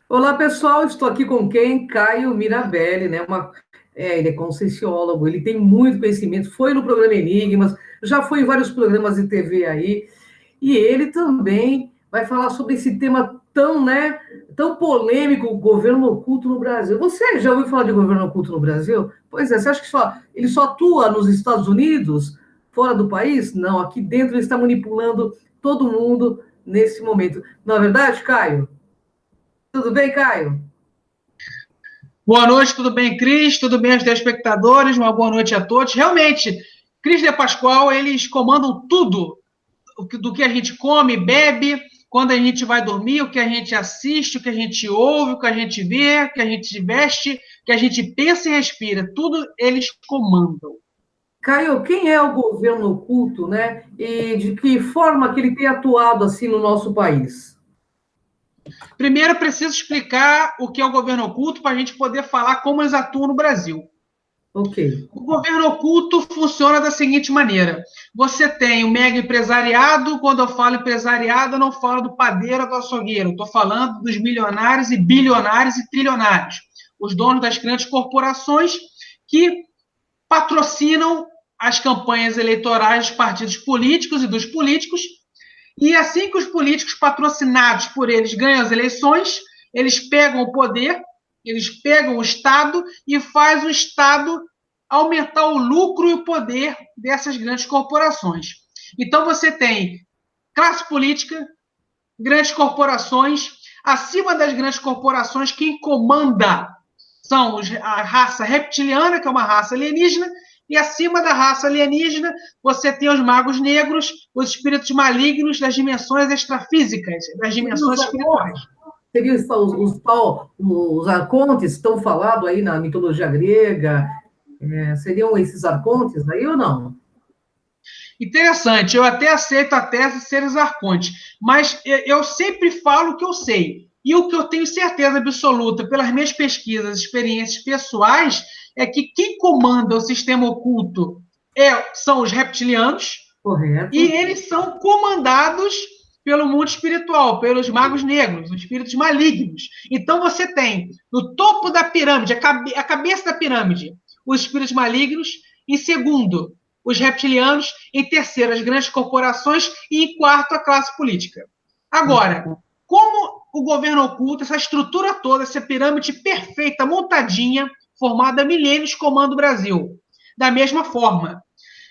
Olá, pessoal. Estou aqui com quem? Caio Mirabelli, né? Ele é conscienciólogo, ele tem muito conhecimento, foi no programa Enigmas, já foi em vários programas de TV aí, e ele também vai falar sobre esse tema tão, né, tão polêmico, o governo oculto no Brasil. Você já ouviu falar de governo oculto no Brasil? Pois é, você acha que ele só atua nos Estados Unidos, fora do país? Não, aqui dentro ele está manipulando todo mundo nesse momento. Não é verdade, Caio? Tudo bem, Caio? Boa noite, tudo bem, Cris? Tudo bem, os telespectadores? Uma boa noite a todos. Realmente, Cris de Pascoal, eles comandam tudo do que a gente come, bebe, quando a gente vai dormir, o que a gente assiste, o que a gente ouve, o que a gente vê, o que a gente veste, o que a gente pensa e respira. Tudo eles comandam. Caio, quem é o governo oculto, né? E de que forma que ele tem atuado assim no nosso país? Primeiro, eu preciso explicar o que é o governo oculto para a gente poder falar como eles atuam no Brasil. Ok. O governo oculto funciona da seguinte maneira: você tem o mega empresariado. Quando eu falo empresariado, eu não falo do padeiro ou do açougueiro, estou falando dos milionários e bilionários e trilionários, os donos das grandes corporações que patrocinam as campanhas eleitorais dos partidos políticos e dos políticos. E assim que os políticos patrocinados por eles ganham as eleições, eles pegam o poder, eles pegam o Estado e faz o Estado aumentar o lucro e o poder dessas grandes corporações. Então você tem classe política, grandes corporações, acima das grandes corporações, quem comanda são a raça reptiliana, que é uma raça alienígena, e acima da raça alienígena você tem os magos negros, os espíritos malignos das dimensões extrafísicas, das Seriam os dimensões espirituais. arcontes? Seriam os arcontes, tão falado aí na mitologia grega? Seriam esses arcontes aí ou não? Interessante, eu até aceito a tese de seres arcontes, mas eu sempre falo o que eu sei. E o que eu tenho certeza absoluta, pelas minhas pesquisas, experiências pessoais, é que quem comanda o sistema oculto são os reptilianos, e Correto. eles são comandados pelo mundo espiritual, pelos magos negros, os espíritos malignos. Então você tem no topo da pirâmide, a cabeça da pirâmide, os espíritos malignos, em segundo, os reptilianos, em terceiro, as grandes corporações e em quarto, a classe política. Agora, como o governo oculto, essa estrutura toda, essa pirâmide perfeita, montadinha, formada há milênios, comanda o Brasil? Da mesma forma,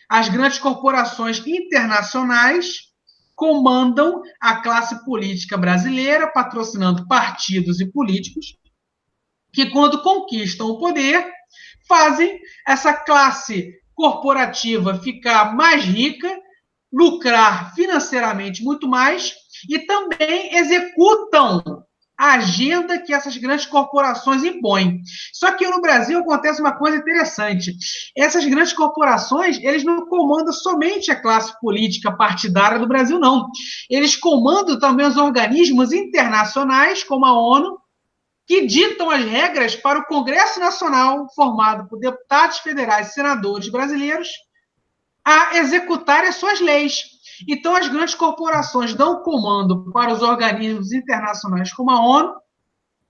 as grandes corporações internacionais comandam a classe política brasileira, patrocinando partidos e políticos que, quando conquistam o poder, fazem essa classe corporativa ficar mais rica, lucrar financeiramente muito mais e também executam a agenda que essas grandes corporações impõem. Só que no Brasil acontece uma coisa interessante. Essas grandes corporações, eles não comandam somente a classe política partidária do Brasil, não. Eles comandam também os organismos internacionais, como a ONU, que ditam as regras para o Congresso Nacional, formado por deputados federais e senadores brasileiros, a executar as suas leis. Então, as grandes corporações dão comando para os organismos internacionais como a ONU.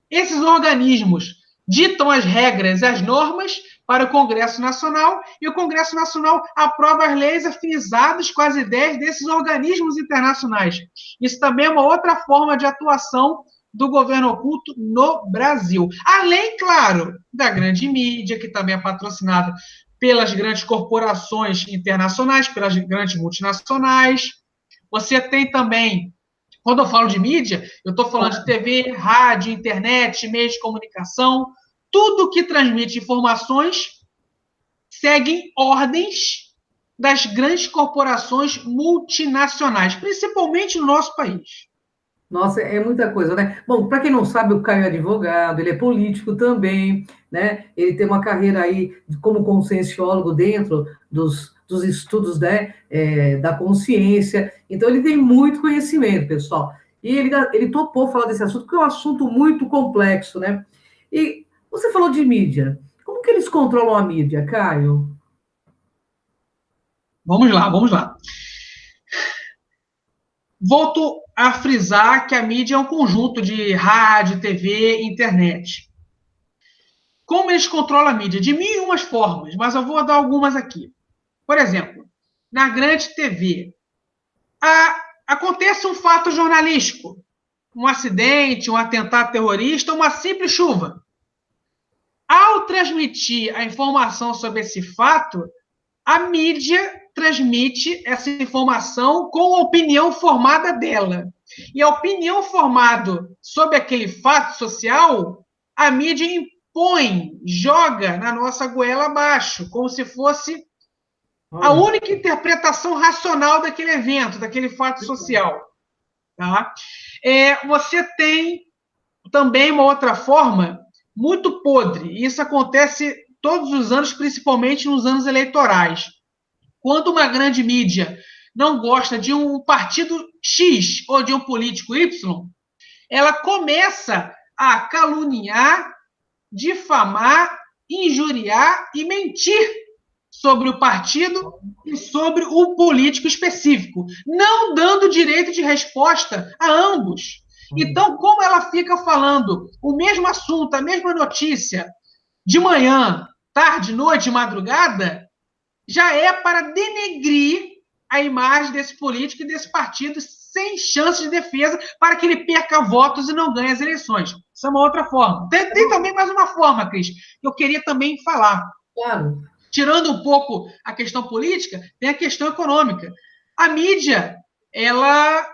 Esses organismos ditam as regras, as normas para o Congresso Nacional, e o Congresso Nacional aprova as leis afinizadas com as ideias desses organismos internacionais. Isso também é uma outra forma de atuação do governo oculto no Brasil. Além, claro, da grande mídia, que também é patrocinada pelas grandes corporações internacionais, pelas grandes multinacionais. Você tem também, quando eu falo de mídia, eu estou falando de TV, rádio, internet, meios de comunicação, tudo que transmite informações segue ordens das grandes corporações multinacionais, principalmente no nosso país. Nossa, é muita coisa, né? Bom, para quem não sabe, o Caio é advogado, ele é político também, né? Ele tem uma carreira aí como conscienciólogo dentro dos estudos, né, da consciência. Então, ele tem muito conhecimento, pessoal. E ele topou falar desse assunto, porque é um assunto muito complexo, né? E você falou de mídia. Como que eles controlam a mídia, Caio? Vamos lá, vamos lá. volto a frisar que a mídia é um conjunto de rádio, TV, internet. Como eles controlam a mídia? De mil e umas formas, mas eu vou dar algumas aqui. Por exemplo, na grande TV, acontece um fato jornalístico, um acidente, um atentado terrorista, uma simples chuva. Ao transmitir a informação sobre esse fato, a mídia transmite essa informação com a opinião formada dela. E a opinião formada sobre aquele fato social, a mídia impõe, joga na nossa goela abaixo, como se fosse a única interpretação racional daquele evento, daquele fato social. Tá? Você tem também uma outra forma muito podre, e isso acontece todos os anos, principalmente nos anos eleitorais. Quando uma grande mídia não gosta de um partido X ou de um político Y, ela começa a caluniar, difamar, injuriar e mentir sobre o partido e sobre o político específico, não dando direito de resposta a ambos. Então, como ela fica falando o mesmo assunto, a mesma notícia, de manhã, tarde, noite, madrugada, já é para denegrir a imagem desse político e desse partido sem chance de defesa para que ele perca votos e não ganhe as eleições. Isso é uma outra forma. Tem também mais uma forma, Cris, que eu queria também falar. Claro. Tirando um pouco a questão política, tem a questão econômica. A mídia, ela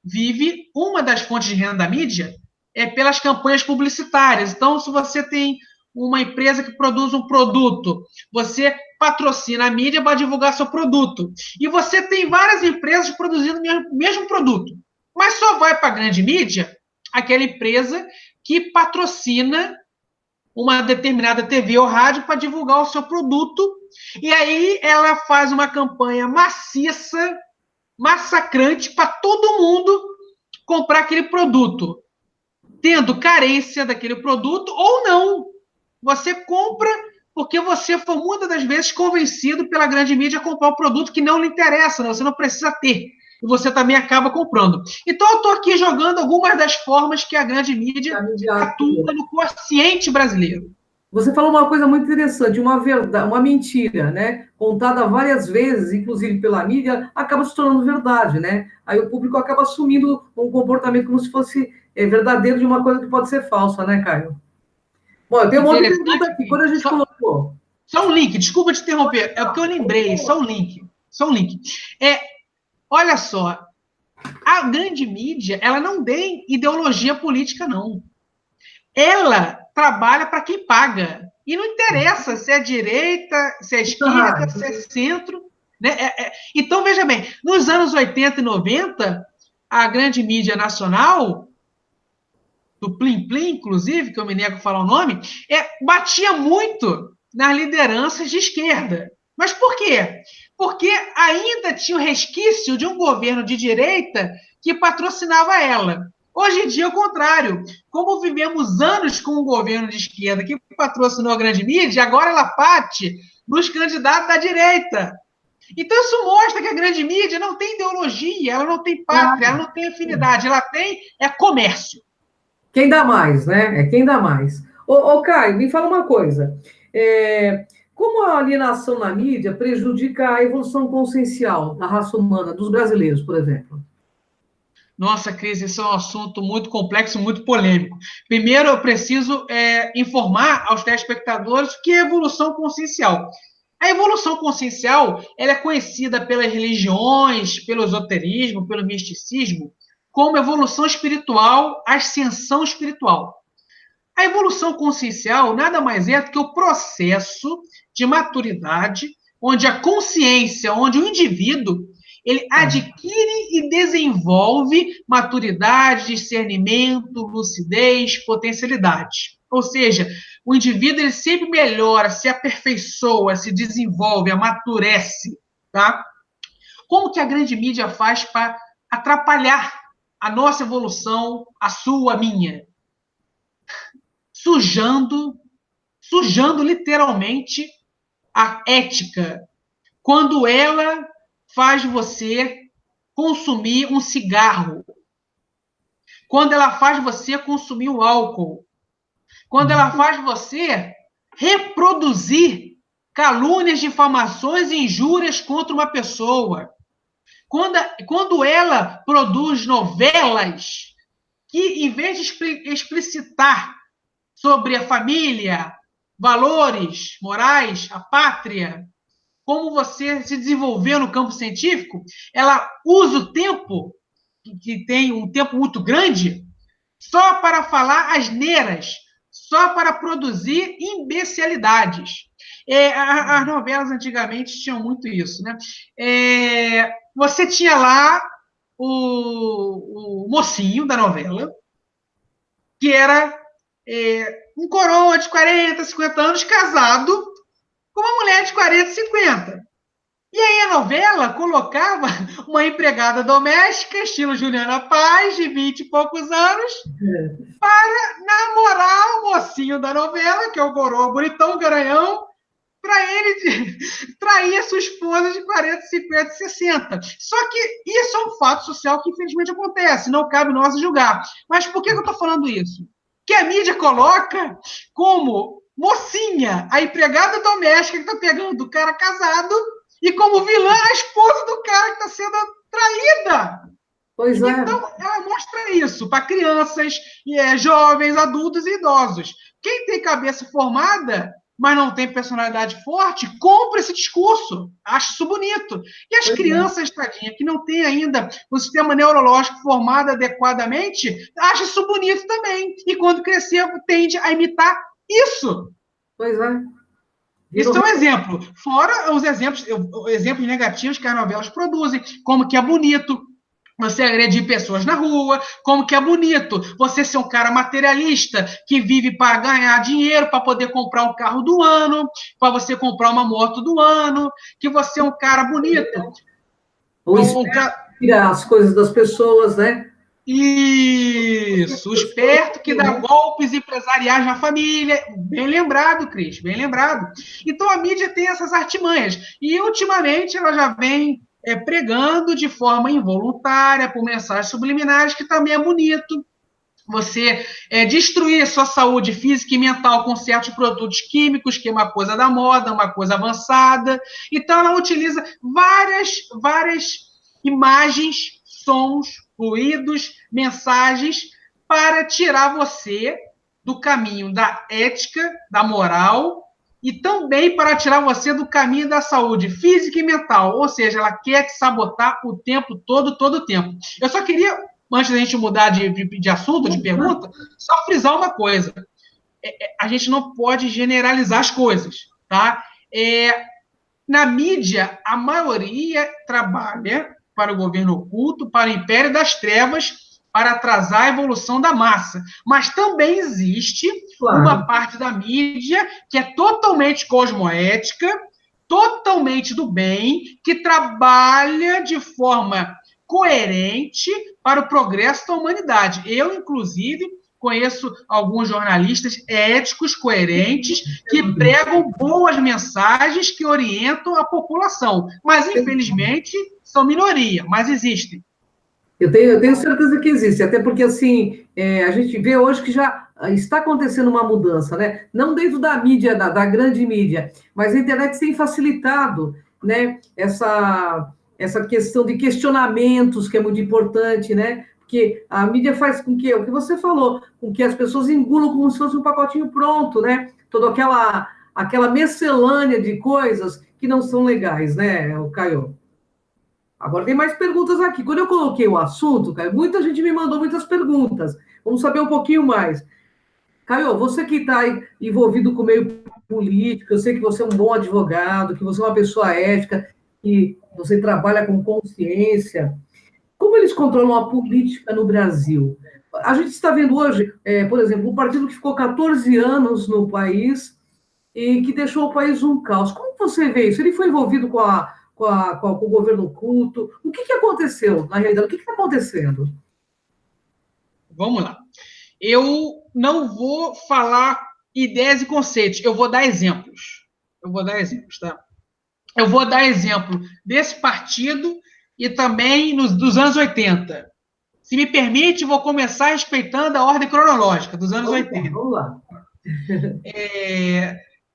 vive, uma das fontes de renda da mídia é pelas campanhas publicitárias. Então, se você tem uma empresa que produz um produto, você patrocina a mídia para divulgar seu produto. E você tem várias empresas produzindo o mesmo produto. Mas só vai para a grande mídia aquela empresa que patrocina uma determinada TV ou rádio para divulgar o seu produto. E aí ela faz uma campanha maciça, massacrante para todo mundo comprar aquele produto, tendo carência daquele produto ou não. Você compra porque você foi muitas das vezes convencido pela grande mídia a comprar um produto que não lhe interessa, você não precisa ter. E você também acaba comprando. Então, eu estou aqui jogando algumas das formas que a grande mídia atua no consciente brasileiro. Você falou uma coisa muito interessante, uma verdade, uma mentira, né? Contada várias vezes, inclusive pela mídia, acaba se tornando verdade, né? Aí o público acaba assumindo um comportamento como se fosse verdadeiro de uma coisa que pode ser falsa, né, Caio? Bom, eu tenho uma outra pergunta aqui. Quando a gente colocou... Só um link, desculpa te interromper, é porque eu lembrei, só um link. Olha só, a grande mídia, ela não tem ideologia política, não. Ela trabalha para quem paga. E não interessa se é direita, se é esquerda, se é centro. Né? Então, veja bem, nos anos 80 e 90, a grande mídia nacional, do Plim Plim, inclusive, que eu me nego a falar o nome, batia muito nas lideranças de esquerda. Mas por quê? Porque ainda tinha o resquício de um governo de direita que patrocinava ela. Hoje em dia é o contrário. Como vivemos anos com um governo de esquerda que patrocinou a grande mídia, agora ela bate nos candidatos da direita. Então isso mostra que a grande mídia não tem ideologia, ela não tem pátria, ela não tem afinidade, ela tem comércio. Quem dá mais, né? É quem dá mais. Ô Caio, me fala uma coisa. Como a alienação na mídia prejudica a evolução consciencial da raça humana, dos brasileiros, por exemplo? Nossa, Cris, esse é um assunto muito complexo, muito polêmico. Primeiro, eu preciso informar aos telespectadores o que é evolução consciencial. A evolução consciencial ela é conhecida pelas religiões, pelo esoterismo, pelo misticismo, como evolução espiritual, ascensão espiritual. A evolução consciencial nada mais é do que o processo de maturidade, onde a consciência, onde o indivíduo ele adquire e desenvolve maturidade, discernimento, lucidez, potencialidade. Ou seja, o indivíduo ele sempre melhora, se aperfeiçoa, se desenvolve, amadurece. Tá? Como que a grande mídia faz para atrapalhar a nossa evolução, a sua, a minha? Sujando literalmente a ética. Quando ela faz você consumir um cigarro, quando ela faz você consumir o álcool, quando ela faz você reproduzir calúnias, difamações e injúrias contra uma pessoa, quando ela produz novelas que, em vez de explicitar sobre a família, valores morais, a pátria, como você se desenvolver no campo científico, ela usa o tempo, que tem um tempo muito grande, só para falar asneiras, só para produzir imbecilidades. As novelas antigamente tinham muito isso, né? Você tinha lá o mocinho da novela, que era um coroa de 40, 50 anos, casado com uma mulher de 40, 50. E aí a novela colocava uma empregada doméstica, estilo Juliana Paz, de 20 e poucos anos, para namorar o mocinho da novela, que é o coroa bonitão, garanhão, para ele trair a sua esposa de 40, 50, 60. Só que isso é um fato social que, infelizmente, acontece. Não cabe nós julgar. Mas por que eu estou falando isso? Que a mídia coloca como mocinha a empregada doméstica que está pegando o cara casado e como vilã a esposa do cara que está sendo traída. Pois é. Então, ela mostra isso para crianças, jovens, adultos e idosos. Quem tem cabeça formada, mas não tem personalidade forte, compra esse discurso. Acha isso bonito. E as crianças, tadinha, que não tem ainda o sistema neurológico formado adequadamente, acha isso bonito também. E quando crescer, tende a imitar isso. Pois é. Isso é um exemplo. Fora os exemplos negativos que as novelas produzem, como que é bonito você agredir pessoas na rua, como que é bonito você ser um cara materialista que vive para ganhar dinheiro, para poder comprar um carro do ano, para você comprar uma moto do ano, que você é um cara bonito. Ou tira as coisas das pessoas, né? Isso, o esperto que dá golpes empresariais na família. Bem lembrado, Cris, bem lembrado. Então a mídia tem essas artimanhas. E ultimamente ela já vem pregando de forma involuntária, por mensagens subliminares, que também é bonito. Você destruir a sua saúde física e mental com certos produtos químicos, que é uma coisa da moda, uma coisa avançada. Então ela utiliza várias imagens, sons, ruídos, mensagens para tirar você do caminho da ética, da moral, e também para tirar você do caminho da saúde física e mental. Ou seja, ela quer te sabotar o tempo todo o tempo. Eu só queria, antes da gente mudar de assunto, de pergunta, só frisar uma coisa. A gente não pode generalizar as coisas, tá? Na mídia, a maioria trabalha para o governo oculto, para o império das trevas, para atrasar a evolução da massa. Mas também existe uma parte da mídia que é totalmente cosmoética, totalmente do bem, que trabalha de forma coerente para o progresso da humanidade. Eu, inclusive, conheço alguns jornalistas éticos, coerentes, que pregam boas mensagens que orientam a população. Mas, infelizmente, são minoria, mas existem. Eu tenho certeza que existe, até porque, assim, a gente vê hoje que já está acontecendo uma mudança, né? Não dentro da mídia, da grande mídia, mas a internet tem facilitado, né, essa questão de questionamentos, que é muito importante, né? Porque a mídia faz com que, o que você falou, com que as pessoas engulam como se fosse um pacotinho pronto, né? Toda aquela miscelânea de coisas que não são legais, né, Caio? Agora tem mais perguntas aqui. Quando eu coloquei o assunto, Caio, muita gente me mandou muitas perguntas. Vamos saber um pouquinho mais. Caio, você que está envolvido com o meio político, eu sei que você é um bom advogado, que você é uma pessoa ética, que você trabalha com consciência. Como eles controlam a política no Brasil? A gente está vendo hoje, por exemplo, um partido que ficou 14 anos no país e que deixou o país um caos. Como você vê isso? Ele foi envolvido com o governo oculto. O que aconteceu, na realidade? O que está acontecendo? Vamos lá. Eu não vou falar ideias e conceitos, eu vou dar exemplos. Tá? Eu vou dar exemplo desse partido e também dos anos 80. Se me permite, vou começar respeitando a ordem cronológica dos anos 80. Vamos lá.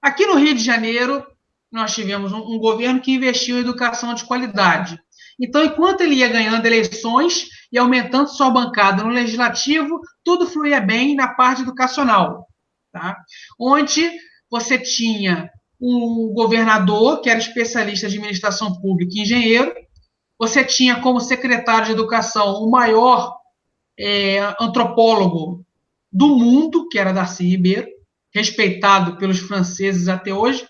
Aqui no Rio de Janeiro, nós tivemos um governo que investiu em educação de qualidade. Então, enquanto ele ia ganhando eleições e aumentando sua bancada no legislativo, tudo fluía bem na parte educacional. Tá? Onde você tinha um governador, que era especialista em administração pública e engenheiro, você tinha como secretário de educação o maior antropólogo do mundo, que era Darcy Ribeiro, respeitado pelos franceses até hoje,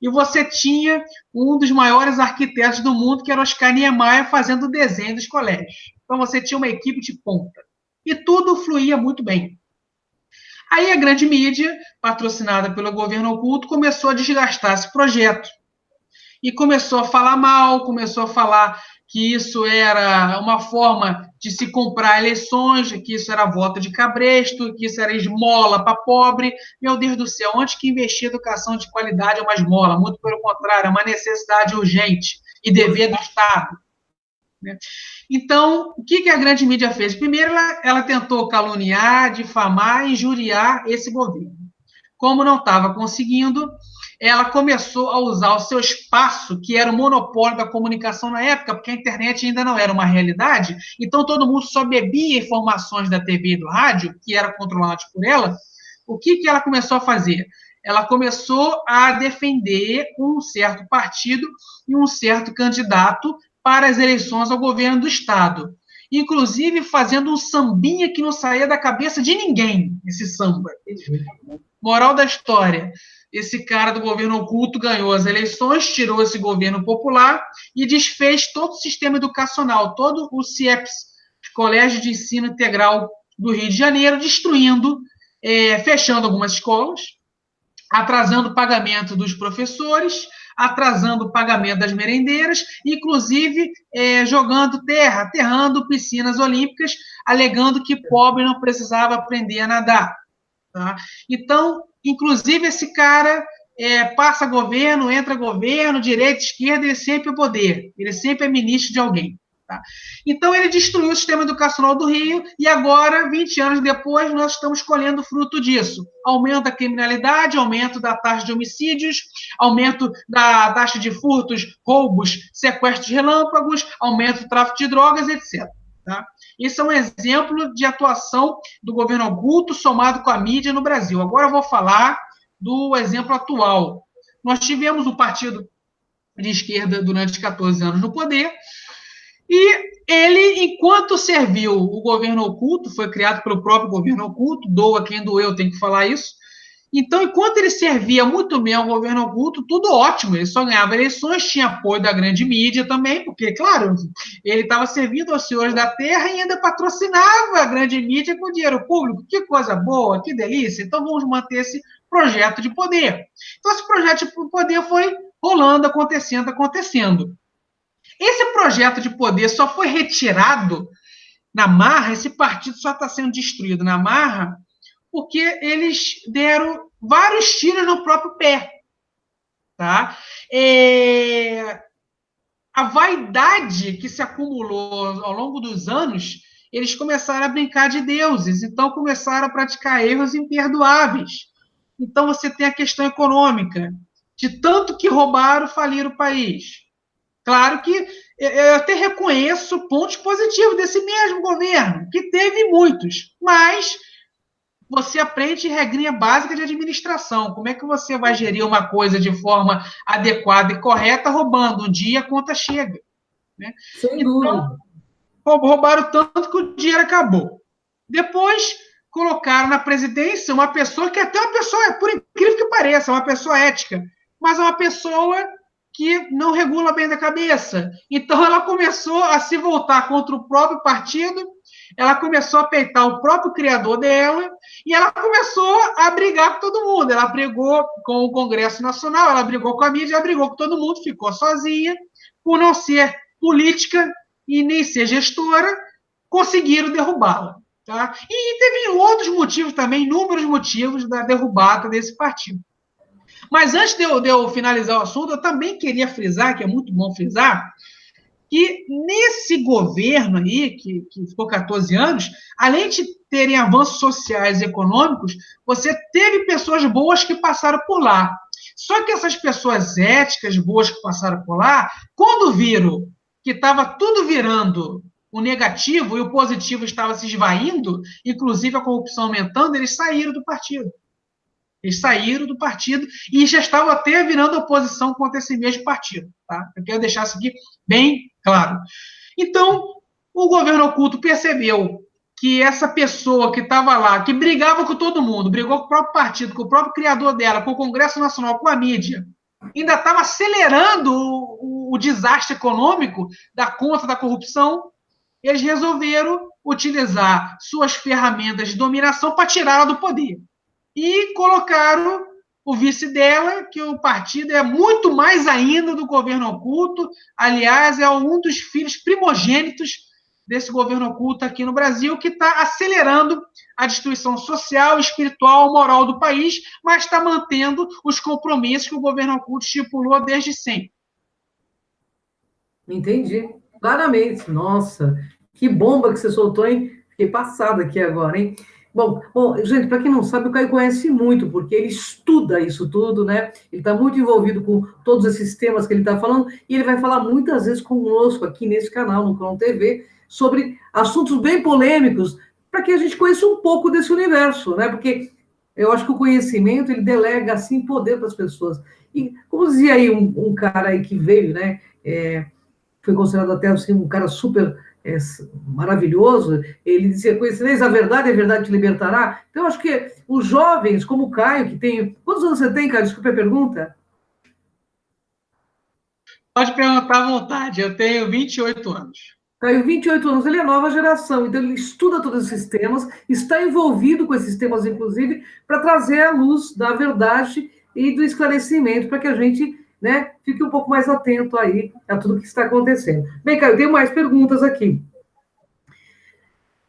e você tinha um dos maiores arquitetos do mundo, que era Oscar Niemeyer, fazendo o desenho dos colégios. Então você tinha uma equipe de ponta. E tudo fluía muito bem. Aí a grande mídia, patrocinada pelo governo oculto, começou a desgastar esse projeto. E começou a falar mal, começou a falar que isso era uma forma de se comprar eleições, que isso era voto de cabresto, que isso era esmola para pobre. Meu Deus do céu, onde que investir em educação de qualidade é uma esmola? Muito pelo contrário, é uma necessidade urgente e dever do Estado. Então, o que a grande mídia fez? Primeiro, ela tentou caluniar, difamar, injuriar esse governo. Como não estava conseguindo, ela começou a usar o seu espaço, que era o monopólio da comunicação na época, porque a internet ainda não era uma realidade, então todo mundo só bebia informações da TV e do rádio, que eram controlados por ela. O que ela começou a fazer? Ela começou a defender um certo partido e um certo candidato para as eleições ao governo do Estado. Inclusive fazendo um sambinha que não saía da cabeça de ninguém, esse samba. Moral da história, esse cara do governo oculto ganhou as eleições, tirou esse governo popular e desfez todo o sistema educacional, todo o CIEPS, Colégio de Ensino Integral do Rio de Janeiro, destruindo, fechando algumas escolas, atrasando o pagamento dos professores, atrasando o pagamento das merendeiras, inclusive jogando aterrando piscinas olímpicas, alegando que pobre não precisava aprender a nadar. Tá? Então, inclusive, esse cara passa governo, entra governo, direita, esquerda, ele sempre é poder, ele sempre é ministro de alguém. Tá? Então, ele destruiu o sistema educacional do Rio e agora, 20 anos depois, nós estamos colhendo fruto disso. Aumento da criminalidade, aumento da taxa de homicídios, aumento da taxa de furtos, roubos, sequestros relâmpagos, aumento do tráfico de drogas, etc. Tá? Isso é um exemplo de atuação do governo oculto somado com a mídia no Brasil. Agora eu vou falar do exemplo atual. Nós tivemos um partido de esquerda durante 14 anos no poder e ele, enquanto serviu o governo oculto, foi criado pelo próprio governo oculto, doa quem doeu, tem que falar isso. Então, enquanto ele servia muito bem ao governo oculto, tudo ótimo, ele só ganhava eleições, tinha apoio da grande mídia também, porque, claro, ele estava servindo aos senhores da terra e ainda patrocinava a grande mídia com dinheiro público. Que coisa boa, que delícia. Então, vamos manter esse projeto de poder. Então, esse projeto de poder foi rolando, acontecendo. Esse projeto de poder só foi retirado na marra, esse partido só está sendo destruído na marra, porque eles deram vários tiros no próprio pé. Tá? A vaidade que se acumulou ao longo dos anos, eles começaram a brincar de deuses, então começaram a praticar erros imperdoáveis. Então você tem a questão econômica, de tanto que roubaram, faliram o país. Claro que eu até reconheço pontos positivos desse mesmo governo, que teve muitos, mas você aprende regrinha básica de administração. Como é que você vai gerir uma coisa de forma adequada e correta, roubando? Um dia a conta chega. Né? Sem dúvida. Então, roubaram tanto que o dinheiro acabou. Depois, colocaram na presidência uma pessoa que até uma pessoa, por incrível que pareça, é uma pessoa ética, mas é uma pessoa que não regula bem da cabeça. Então, ela começou a se voltar contra o próprio partido, ela começou a peitar o próprio criador dela e ela começou a brigar com todo mundo. Ela brigou com o Congresso Nacional, ela brigou com a mídia, ela brigou com todo mundo, ficou sozinha, por não ser política e nem ser gestora, conseguiram derrubá-la. Tá? E teve outros motivos também, inúmeros motivos da derrubada desse partido. Mas antes de eu finalizar o assunto, eu também queria frisar, que é muito bom frisar, que nesse governo aí, que ficou 14 anos, além de terem avanços sociais e econômicos, você teve pessoas boas que passaram por lá. Só que essas pessoas éticas boas que passaram por lá, quando viram que estava tudo virando o negativo e o positivo estava se esvaindo, inclusive a corrupção aumentando, eles saíram do partido. Eles saíram do partido e já estavam até virando oposição contra esse mesmo partido. Tá? Eu quero deixar isso aqui bem claro. Então, o governo oculto percebeu que essa pessoa que estava lá, que brigava com todo mundo, brigou com o próprio partido, com o próprio criador dela, com o Congresso Nacional, com a mídia, ainda estava acelerando o desastre econômico da conta da corrupção, eles resolveram utilizar suas ferramentas de dominação para tirá-la do poder. E colocaram o vice dela, que o partido é muito mais ainda do governo oculto, aliás, é um dos filhos primogênitos desse governo oculto aqui no Brasil, que está acelerando a destruição social, espiritual, moral do país, mas está mantendo os compromissos que o governo oculto estipulou desde sempre. Entendi, claramente. Nossa, que bomba que você soltou, hein? Fiquei passada aqui agora, hein? Bom, gente, para quem não sabe, o Caio conhece muito, porque ele estuda isso tudo, né? Ele está muito envolvido com todos esses temas que ele está falando, e ele vai falar muitas vezes conosco aqui nesse canal, no Cron TV, sobre assuntos bem polêmicos, para que a gente conheça um pouco desse universo, né? Porque eu acho que o conhecimento, ele delega, assim, poder para as pessoas. E, como dizia aí um cara aí que veio, né? Foi considerado até assim, um cara super maravilhoso, ele dizia, conhecereis a verdade te libertará. Então, eu acho que os jovens, como o Caio, que tem... Quantos anos você tem, Caio? Desculpa a pergunta. Pode perguntar à vontade, eu tenho 28 anos. Caio, 28 anos, ele é nova geração, então ele estuda todos esses temas, está envolvido com esses temas, inclusive, para trazer a luz da verdade e do esclarecimento, para que a gente, né, fique um pouco mais atento aí a tudo que está acontecendo. Bem, Caio, tem mais perguntas aqui.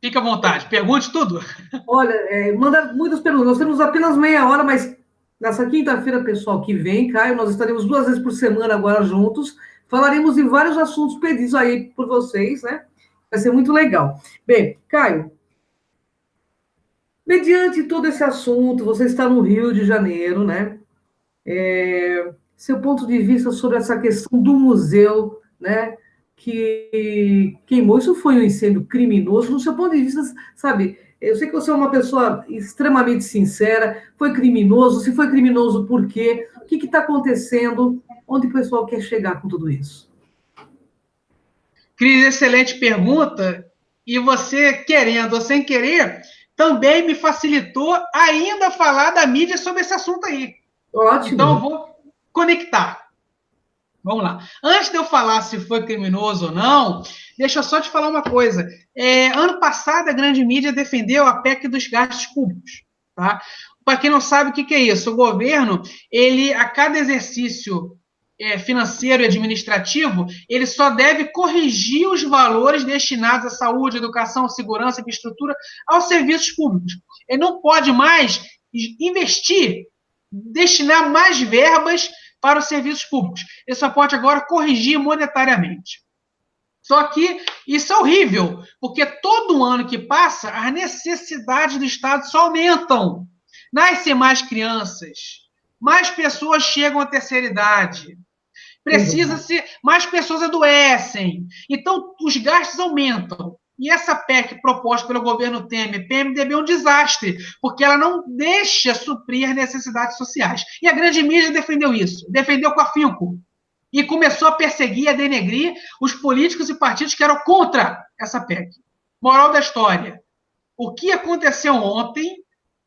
Fique à vontade, pergunte tudo. Olha, manda muitas perguntas. Nós temos apenas meia hora, mas nessa quinta-feira, pessoal, que vem, Caio, nós estaremos 2 vezes por semana agora juntos. Falaremos de vários assuntos pedidos aí por vocês, né? Vai ser muito legal. Bem, Caio, mediante todo esse assunto, você está no Rio de Janeiro, né? Seu ponto de vista sobre essa questão do museu, né? Que queimou, isso foi um incêndio criminoso, no seu ponto de vista, sabe? Eu sei que você é uma pessoa extremamente sincera, foi criminoso, se foi criminoso, por quê? O que está acontecendo? Onde o pessoal quer chegar com tudo isso? Cris, excelente pergunta, e você, querendo ou sem querer, também me facilitou ainda falar da mídia sobre esse assunto aí. Ótimo. Então, eu vou conectar. Vamos lá. Antes de eu falar se foi criminoso ou não, deixa eu só te falar uma coisa. Ano passado, a grande mídia defendeu a PEC dos gastos públicos. Tá? Para quem não sabe o que é isso, o governo, ele, a cada exercício financeiro e administrativo, ele só deve corrigir os valores destinados à saúde, educação, segurança, infraestrutura, aos serviços públicos. Ele não pode mais investir, destinar mais verbas para os serviços públicos. Ele só pode agora corrigir monetariamente. Só que isso é horrível, porque todo ano que passa, as necessidades do Estado só aumentam. Nascem mais crianças, mais pessoas chegam à terceira idade, precisa-se, mais pessoas adoecem. Então, os gastos aumentam. E essa PEC proposta pelo governo Temer, PMDB, é um desastre, porque ela não deixa suprir as necessidades sociais. E a grande mídia defendeu isso, defendeu com afinco. E começou a perseguir, a denegrir os políticos e partidos que eram contra essa PEC. Moral da história. O que aconteceu ontem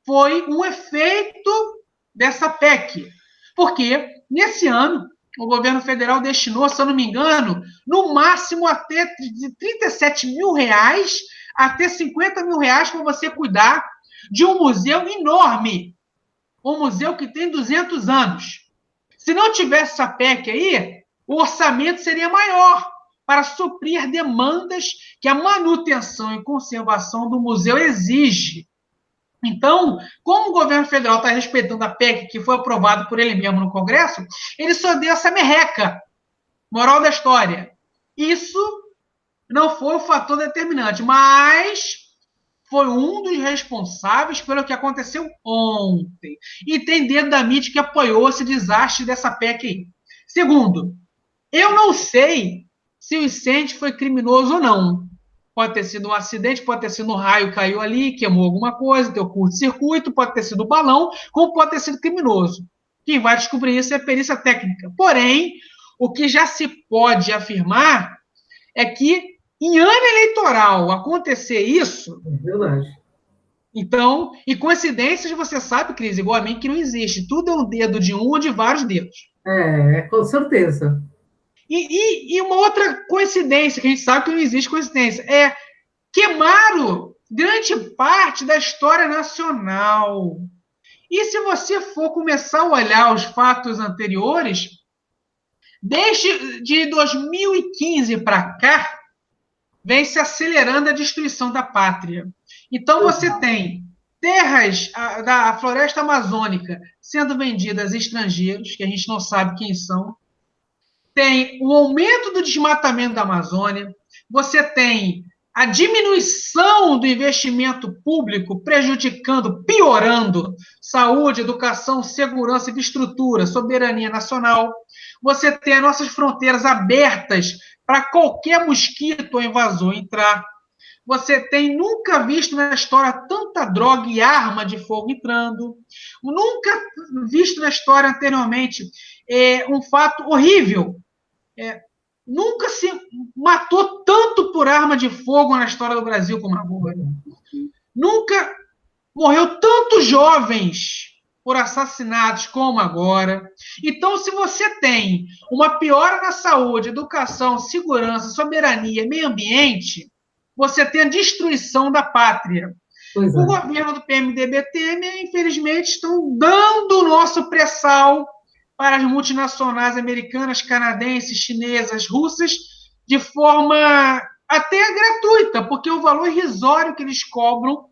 foi um efeito dessa PEC. Porque, nesse ano, o governo federal destinou, se eu não me engano, no máximo até de 37 mil reais até 50 mil reais para você cuidar de um museu enorme. Um museu que tem 200 anos. Se não tivesse essa PEC aí, o orçamento seria maior para suprir demandas que a manutenção e conservação do museu exige. Então, como o governo federal está respeitando a PEC que foi aprovada por ele mesmo no Congresso, ele só deu essa merreca. Moral da história. Isso não foi o fator determinante, mas foi um dos responsáveis pelo que aconteceu ontem. E tem dedo da mídia que apoiou esse desastre dessa PEC aí. Segundo, eu não sei se o incêndio foi criminoso ou não. Pode ter sido um acidente, pode ter sido um raio que caiu ali, queimou alguma coisa, deu curto-circuito, pode ter sido um balão, como pode ter sido criminoso. Quem vai descobrir isso é a perícia técnica. Porém, o que já se pode afirmar é que em ano eleitoral acontecer isso, É verdade. então, e coincidências, você sabe, Cris, igual a mim, que não existe. Tudo é um dedo de um ou de vários dedos. Com certeza. E uma outra coincidência, que a gente sabe que não existe coincidência, é queimaram grande parte da história nacional. E se você for começar a olhar os fatos anteriores, desde de 2015 para cá, vem se acelerando a destruição da pátria. Então você tem terras da floresta amazônica sendo vendidas a estrangeiros, que a gente não sabe quem são. Tem o aumento do desmatamento da Amazônia. Você tem a diminuição do investimento público prejudicando, piorando saúde, educação, segurança, infraestrutura, soberania nacional. Você tem as nossas fronteiras abertas para qualquer mosquito ou invasor entrar. Você tem nunca visto na história tanta droga e arma de fogo entrando. Nunca visto na história anteriormente um fato horrível. Nunca se matou tanto por arma de fogo na história do Brasil como agora. Nunca morreu tantos jovens por assassinatos como agora. Então, se você tem uma piora na saúde, educação, segurança, soberania, meio ambiente, você tem a destruição da pátria. O governo do PMDB-Temer, infelizmente, estão dando o nosso pré-sal para as multinacionais americanas, canadenses, chinesas, russas, de forma até gratuita, porque o valor irrisório que eles cobram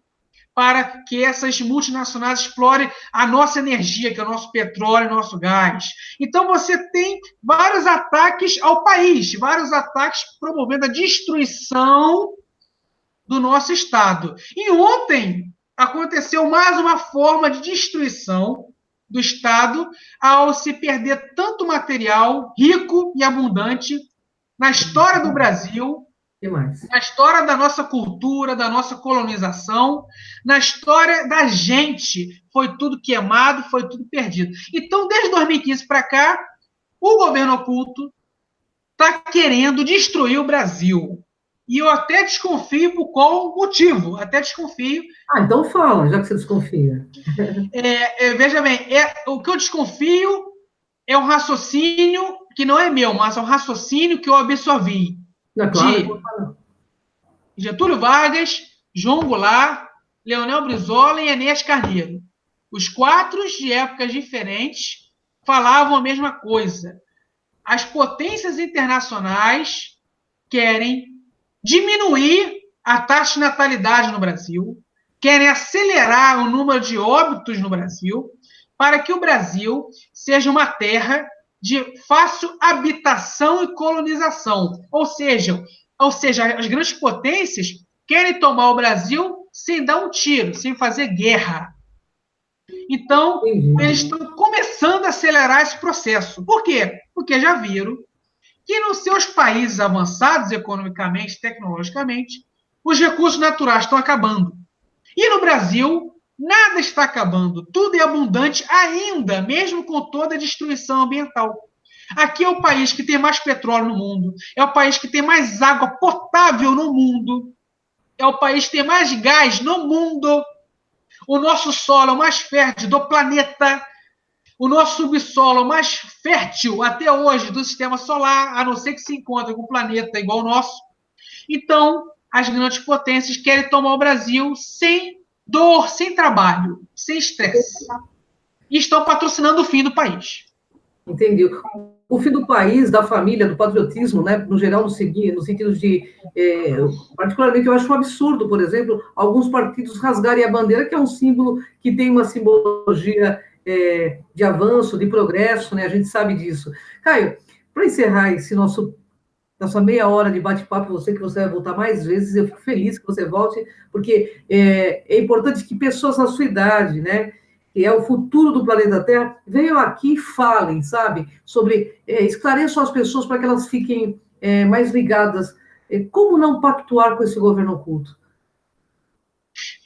para que essas multinacionais explorem a nossa energia, que é o nosso petróleo, o nosso gás. Então, você tem vários ataques ao país, vários ataques promovendo a destruição do nosso Estado. E ontem aconteceu mais uma forma de destruição do Estado ao se perder tanto material rico e abundante na história do Brasil, na história da nossa cultura, da nossa colonização, na história da gente. Foi tudo queimado, foi tudo perdido. Então, desde 2015 para cá, o governo oculto está querendo destruir o Brasil. E eu até desconfio por qual motivo. Até desconfio. Então fala, já que você desconfia. Veja bem, o que eu desconfio é um raciocínio que não é meu, mas é um raciocínio que eu absorvi. Claro. De Getúlio Vargas, João Goulart, Leonel Brizola e Enéas Carneiro. Os quatro, de épocas diferentes, falavam a mesma coisa. As potências internacionais querem diminuir a taxa de natalidade no Brasil, querem acelerar o número de óbitos no Brasil, para que o Brasil seja uma terra de fácil habitação e colonização. Ou seja, as grandes potências querem tomar o Brasil sem dar um tiro, sem fazer guerra. Então, eles estão começando a acelerar esse processo. Por quê? Porque já viram que nos seus países avançados economicamente, tecnologicamente, os recursos naturais estão acabando. E no Brasil, nada está acabando. Tudo é abundante ainda, mesmo com toda a destruição ambiental. Aqui é o país que tem mais petróleo no mundo, é o país que tem mais água potável no mundo, é o país que tem mais gás no mundo. O nosso solo é o mais fértil do planeta. O nosso subsolo é o mais fértil até hoje do sistema solar, a não ser que se encontre com um planeta igual ao nosso. Então, as grandes potências querem tomar o Brasil sem dor, sem trabalho, sem estresse. E estão patrocinando o fim do país. Entendi. O fim do país, da família, do patriotismo, né, no geral, no sentido de... particularmente, eu acho um absurdo, por exemplo, alguns partidos rasgarem a bandeira, que é um símbolo que tem uma simbologia de avanço, de progresso, né? A gente sabe disso. Caio, para encerrar esse nosso da sua meia hora de bate-papo, você que você vai voltar mais vezes, eu fico feliz que você volte, porque é importante que pessoas na sua idade, né, que é o futuro do planeta Terra, venham aqui e falem, sabe, sobre, esclareçam as pessoas para que elas fiquem mais ligadas. Como não pactuar com esse governo oculto?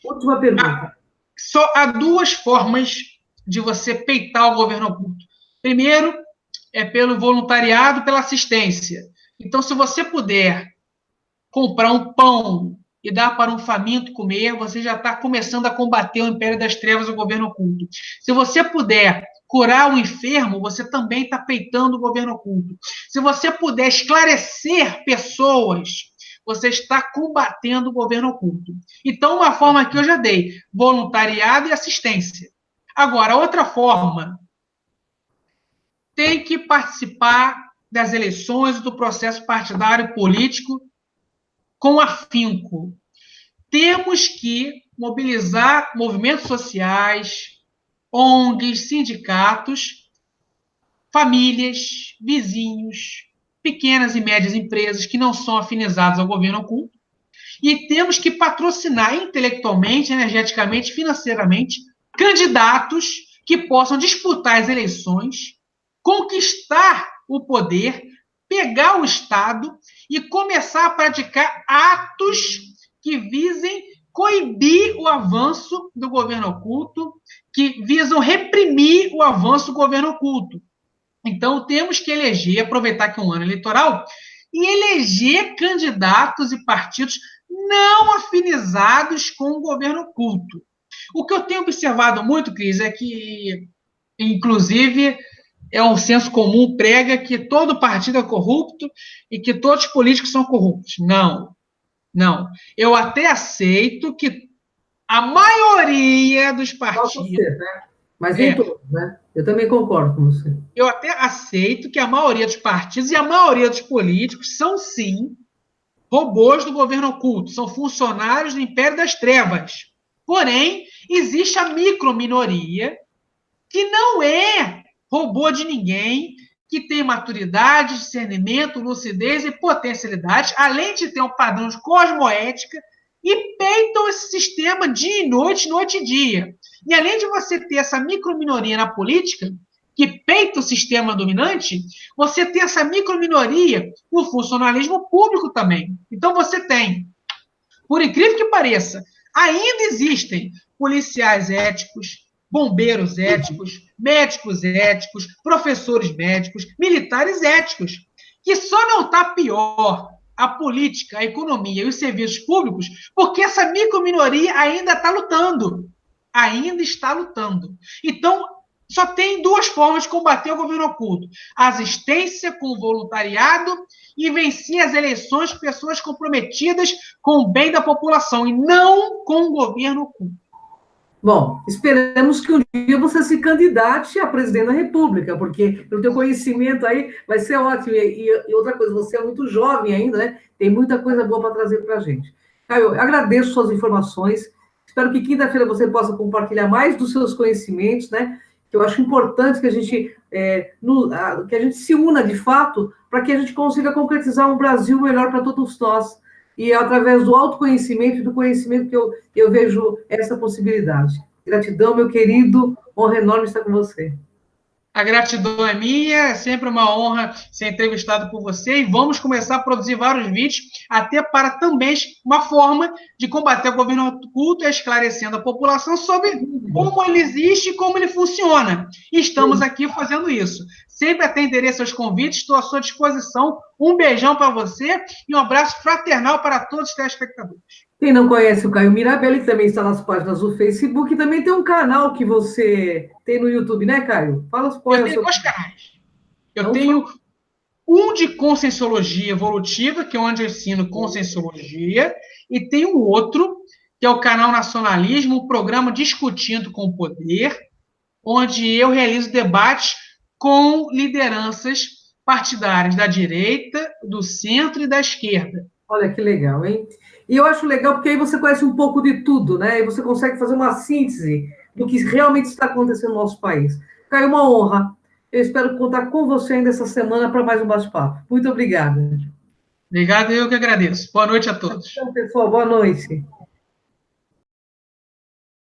Última pergunta. Só há duas formas de você peitar o governo oculto. Primeiro, é pelo voluntariado, pela assistência. Então, se você puder comprar um pão e dar para um faminto comer, você já está começando a combater o império das trevas, o governo oculto. Se você puder curar o enfermo, você também está peitando o governo oculto. Se você puder esclarecer pessoas, você está combatendo o governo oculto. Então, uma forma que eu já dei, voluntariado e assistência. Agora, outra forma, tem que participar das eleições e do processo partidário político com afinco. Temos que mobilizar movimentos sociais, ONGs, sindicatos, famílias, vizinhos, pequenas e médias empresas que não são afinizadas ao governo oculto, e temos que patrocinar intelectualmente, energeticamente, financeiramente, candidatos que possam disputar as eleições, conquistar o poder, pegar o Estado e começar a praticar atos que visem coibir o avanço do governo oculto, que visam reprimir o avanço do governo oculto. Então, temos que eleger, aproveitar que é um ano eleitoral, e eleger candidatos e partidos não afinizados com o governo oculto. O que eu tenho observado muito, Cris, é que, inclusive, é um senso comum, prega que todo partido é corrupto e que todos os políticos são corruptos. Não, não. Eu até aceito que a maioria dos partidos... Pode ser, né? Mas nem todos, né? Eu também concordo com você. Eu até aceito que a maioria dos partidos e a maioria dos políticos são, sim, robôs do governo oculto, são funcionários do Império das Trevas. Porém, existe a microminoria que não é robô de ninguém, que tem maturidade, discernimento, lucidez e potencialidade, além de ter um padrão de cosmoética, e peitam esse sistema dia e noite, noite e dia. E além de você ter essa microminoria na política, que peita o sistema dominante, você tem essa microminoria no funcionalismo público também. Então você tem, por incrível que pareça, ainda existem policiais éticos, bombeiros éticos, médicos éticos, professores médicos, militares éticos, que só não está pior a política, a economia e os serviços públicos, porque essa microminoria ainda está lutando. Ainda está lutando. Então, só tem duas formas de combater o governo oculto: assistência com voluntariado e vencer as eleições de pessoas comprometidas com o bem da população, e não com o governo oculto. Bom, esperamos que um dia você se candidate a presidente da República, porque pelo teu conhecimento aí vai ser ótimo. E outra coisa, você é muito jovem ainda, né? Tem muita coisa boa para trazer para a gente. Caio, eu agradeço suas informações. Espero que quinta-feira você possa compartilhar mais dos seus conhecimentos, né? Que eu acho importante que a gente, que a gente se una de fato para que a gente consiga concretizar um Brasil melhor para todos nós. E é através do autoconhecimento e do conhecimento que eu vejo essa possibilidade. Gratidão, meu querido, honra enorme estar com você. A gratidão é minha, é sempre uma honra ser entrevistado por você, e vamos começar a produzir vários vídeos, até para também uma forma de combater o governo oculto, esclarecendo a população sobre como ele existe e como ele funciona. E estamos aqui fazendo isso. Sempre atenderei seus convites, estou à sua disposição. Um beijão para você e um abraço fraternal para todos os telespectadores. Quem não conhece o Caio Mirabelli, que também está nas páginas do Facebook, e também tem um canal que você tem no YouTube, né, Caio? Fala os Eu tenho dois canais. Eu tenho um de Conscienciologia Evolutiva, que é onde eu ensino Conscienciologia, e tem um outro, que é o canal Nacionalismo, um programa Discutindo com o Poder, onde eu realizo debates com lideranças partidárias da direita, do centro e da esquerda. Olha que legal, hein? E eu acho legal porque aí você conhece um pouco de tudo, né? E você consegue fazer uma síntese do que realmente está acontecendo no nosso país. Caio, uma honra. Eu espero contar com você ainda essa semana para mais um bate-papo. Muito obrigada. Obrigado, eu que agradeço. Boa noite a todos. Então, pessoal, boa noite.